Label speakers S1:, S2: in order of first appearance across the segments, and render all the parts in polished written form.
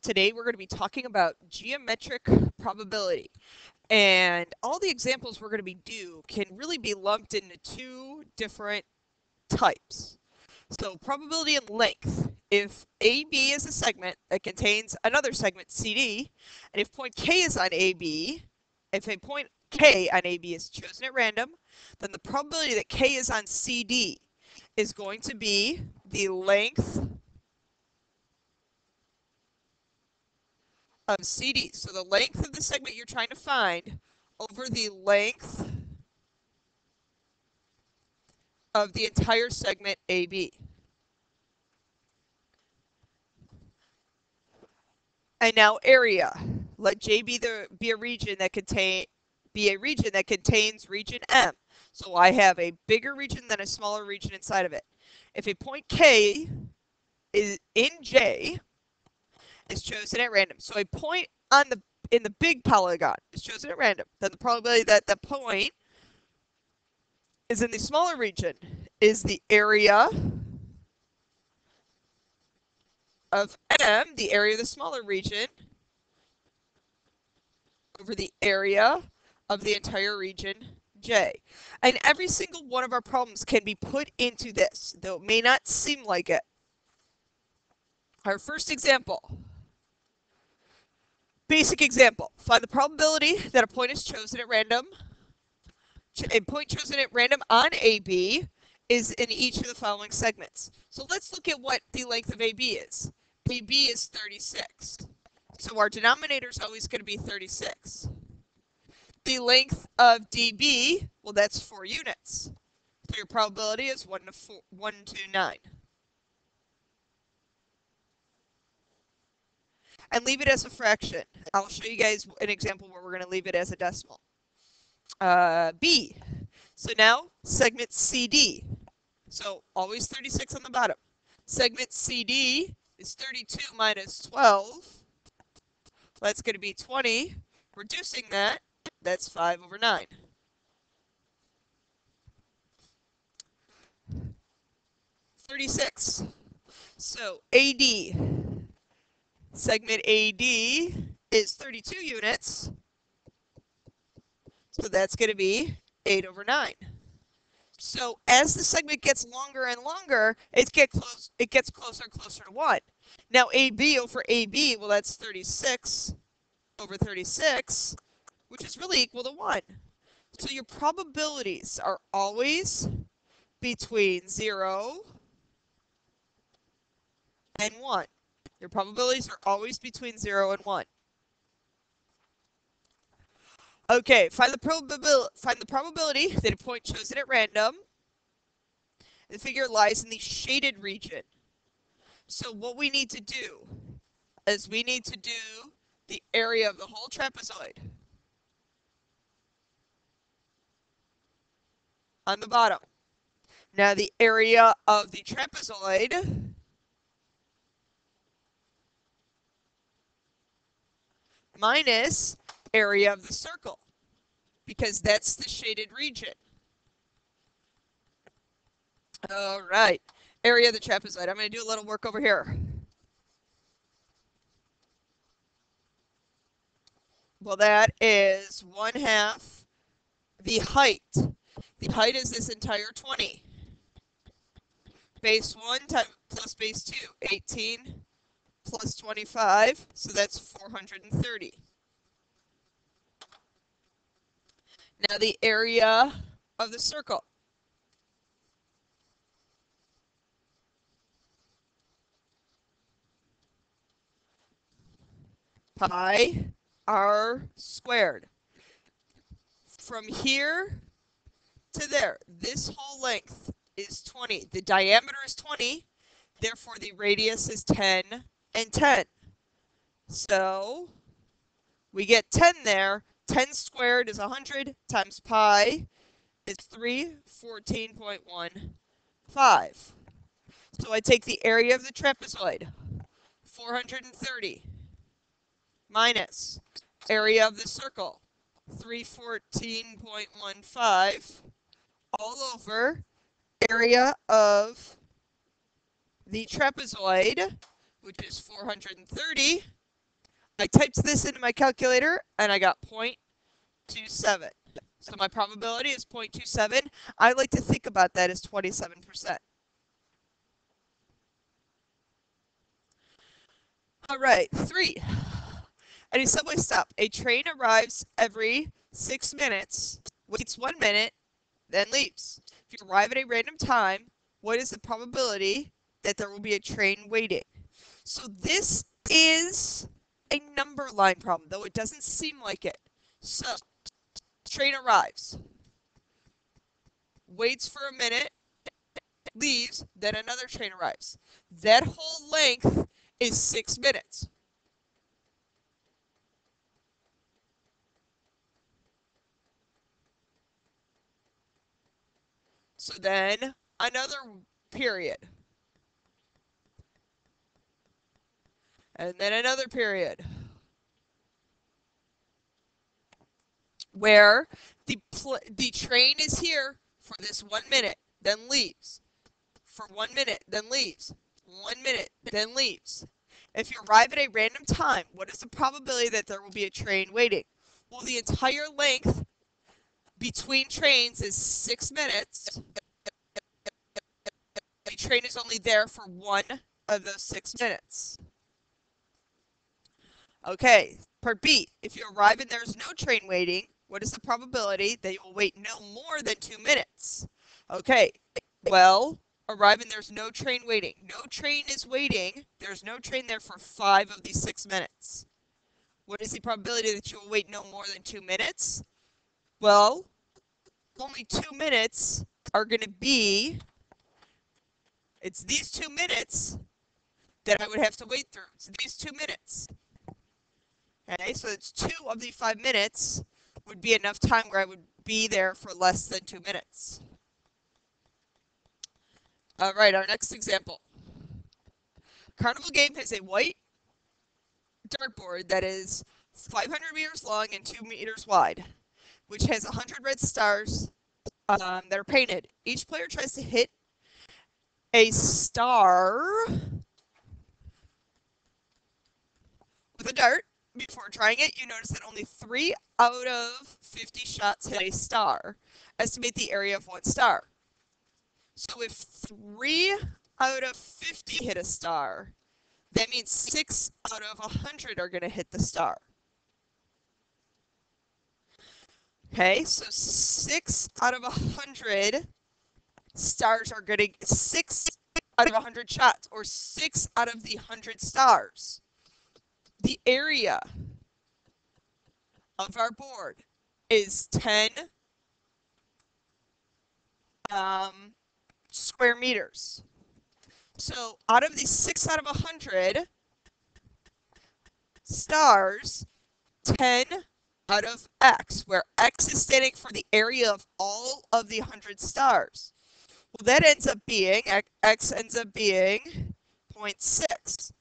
S1: Today we're going to be talking about geometric probability. And all the examples we're going to do can really be lumped into two different types. So probability and length. If AB is a segment that contains another segment CD, and if point K is on AB, if a point K on AB is chosen at random, then the probability that K is on CD is going to be the length of CD. So the length of the segment you're trying to find over the length of the entire segment AB. And now area. Let J be a region that contains region M. So I have a bigger region than a smaller region inside of it. If a point K is in J is chosen at random, so a point in the big polygon is chosen at random, then the probability that the point is in the smaller region is the area of M, the area of the smaller region, over the area of the entire region J. And every single one of our problems can be put into this, though it may not seem like it. Our first example. Basic example. Find the probability that a point is chosen at random. A point chosen at random on AB is in each of the following segments. So let's look at what the length of AB is. AB is 36. So our denominator is always going to be 36. The length of DB, well, that's 4 units. So your probability is 1 to 9. And leave it as a fraction. I'll show you guys an example where we're going to leave it as a decimal. B. So now, segment CD. So always 36 on the bottom. Segment CD is 32 minus 12. That's going to be 20. Reducing that, that's 5 over 9. (36). So AD. Segment AD is 32 units. So that's going to be 8 over 9. So as the segment gets longer and longer, it gets closer and closer to 1. Now AB over AB, well, that's 36 over 36, which is really equal to 1. So your probabilities are always between 0 and 1. Your probabilities are always between 0 and 1. Okay, find the probability that a point chosen at random. The figure lies in the shaded region. So what we need to do is we need to do the area of the whole trapezoid on the bottom. Now the area of the trapezoid minus area of the circle, because that's the shaded region. All right, area of the trapezoid. I'm going to do a little work over here. Well, that is 1/2 the height. The height is this entire 20. Base 1 plus base 2, 18 plus 25, so that's 430. Now the area of the circle. Pi r squared. From here to there, this whole length is 20. The diameter is 20, therefore the radius is 10 and 10. So we get 10 there. 10 squared is 100 times pi is 314.15. So I take the area of the trapezoid, 430, minus area of the circle, 314.15, all over area of the trapezoid, which is 430, I typed this into my calculator and I got 0.27. So my probability is 0.27. I like to think about that as 27%. All right, 3. At a subway stop, a train arrives every 6 minutes, waits 1 minute, then leaves. If you arrive at a random time, what is the probability that there will be a train waiting? So this is a number line problem, though it doesn't seem like it. So, train arrives, waits for a minute, leaves, then another train arrives. That whole length is 6 minutes. So then another period. And then another period. Where the train is here for this 1 minute, then leaves. For 1 minute, then leaves. 1 minute, then leaves. If you arrive at a random time, what is the probability that there will be a train waiting? Well, the entire length between trains is 6 minutes. The train is only there for 1 of those 6 minutes. Okay, part B. If you arrive and there's no train waiting, what is the probability that you will wait no more than 2 minutes? Okay, well, arrive and there's no train waiting. No train is waiting. There's no train there for 5 of these 6 minutes. What is the probability that you will wait no more than 2 minutes? Well, only 2 minutes are going to be, it's these 2 minutes that I would have to wait through. So these 2 minutes. Okay, so it's 2 of the 5 minutes would be enough time where I would be there for less than 2 minutes. All right, our next example. Carnival Game has a white dartboard that is 500 meters long and 2 meters wide, which has 100 red stars that are painted. Each player tries to hit a star with a dart. Before trying it, you notice that only 3 out of 50 shots hit a star. Estimate the area of one star. So if 3 out of 50 hit a star, that means 6 out of 100 are going to hit the star. Okay, so 6 out of 100 stars are getting 6 out of 100 shots, or 6 out of the 100 stars. The area of our board is 10 square meters. So out of these 6 out of 100 stars, 10 out of X, where X is standing for the area of all of the 100 stars. Well, that ends up being, X ends up being 0.6.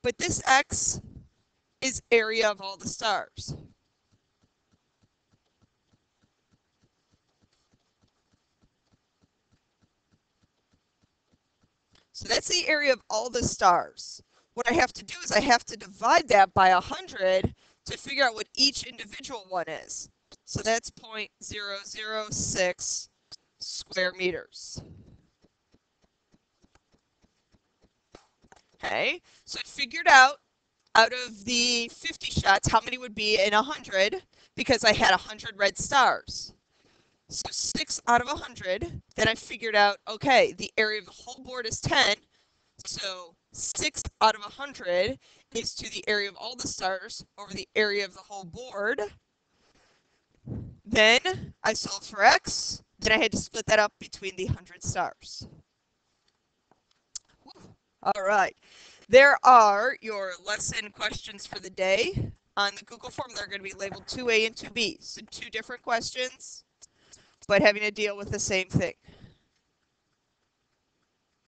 S1: But this X is area of all the stars. So that's the area of all the stars. What I have to do is I have to divide that by 100 to figure out what each individual one is. So that's 0.006 square meters. Okay, so it figured out of the 50 shots, how many would be in 100, because I had 100 red stars. So 6 out of 100, then I figured out, okay, the area of the whole board is 10, so 6 out of 100 is to the area of all the stars over the area of the whole board. Then I solved for X, then I had to split that up between the 100 stars. All right. There are your lesson questions for the day. On the Google form, they're going to be labeled 2A and 2B. So 2 different questions, but having to deal with the same thing.